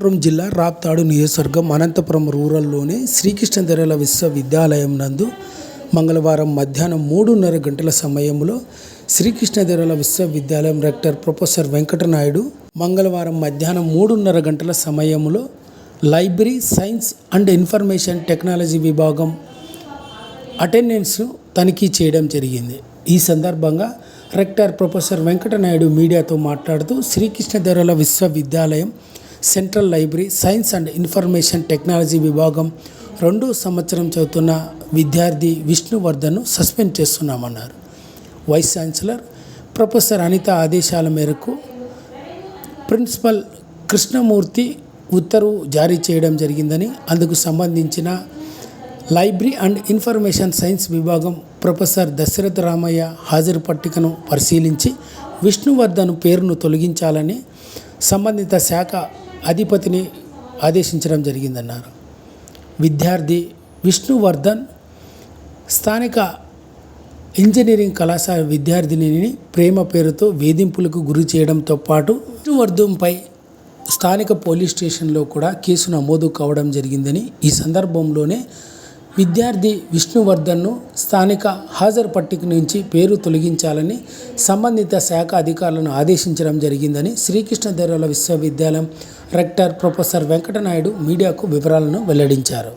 అనంతపురం జిల్లా రాప్తాడు నియోజకవర్గం అనంతపురం రూరల్లోని శ్రీకృష్ణదేవరాయల విశ్వవిద్యాలయం నందు మంగళవారం మధ్యాహ్నం 3:30 గంటల సమయంలో శ్రీకృష్ణదేవరాయల విశ్వవిద్యాలయం రెక్టర్ ప్రొఫెసర్ వెంకటనాయుడు మంగళవారం మధ్యాహ్నం 3:30 గంటల సమయంలో library science and information technology విభాగం అటెండెన్స్ తనిఖీ చేయడం జరిగింది. ఈ సందర్భంగా రెక్టర్ ప్రొఫెసర్ వెంకటనాయుడు మీడియాతో మాట్లాడుతూ శ్రీకృష్ణదేవరాయల విశ్వవిద్యాలయం central library science and information technology విభాగం 2వ సంవత్సరం చదువుతున్న విద్యార్థి విష్ణువర్ధన్ను సస్పెండ్ చేస్తున్నామన్నారు. వైస్ ఛాన్సలర్ ప్రొఫెసర్ అనిత ఆదేశాల మేరకు ప్రిన్సిపల్ కృష్ణమూర్తి ఉత్తర్వు జారీ చేయడం జరిగిందని, అందుకు సంబంధించిన లైబ్రరీ అండ్ ఇన్ఫర్మేషన్ సైన్స్ విభాగం ప్రొఫెసర్ దశరథ రామయ్య హాజరు పట్టికను పరిశీలించి విష్ణువర్ధన్ పేరును తొలగించాలని సంబంధిత శాఖ అధిపతిని ఆదేశించడం జరిగిందన్నారు. విద్యార్థి విష్ణువర్ధన్ స్థానిక ఇంజనీరింగ్ కళాశాల విద్యార్థినిని ప్రేమ పేరుతో వేధింపులకు గురి చేయడంతో పాటు విష్ణువర్ధన్పై స్థానిక పోలీస్ స్టేషన్లో కూడా కేసు నమోదు కావడం జరిగిందని, ఈ సందర్భంలోనే విద్యార్థి విష్ణువర్ధన్ను స్థానిక హాజరు పట్టిక నుంచి పేరు తొలగించాలని సంబంధిత శాఖ అధికారులను ఆదేశించడం జరిగిందని శ్రీకృష్ణదేవరాయల విశ్వవిద్యాలయం రెక్టర్ ప్రొఫెసర్ వెంకటనాయుడు మీడియాకు వివరాలను వెల్లడించారు.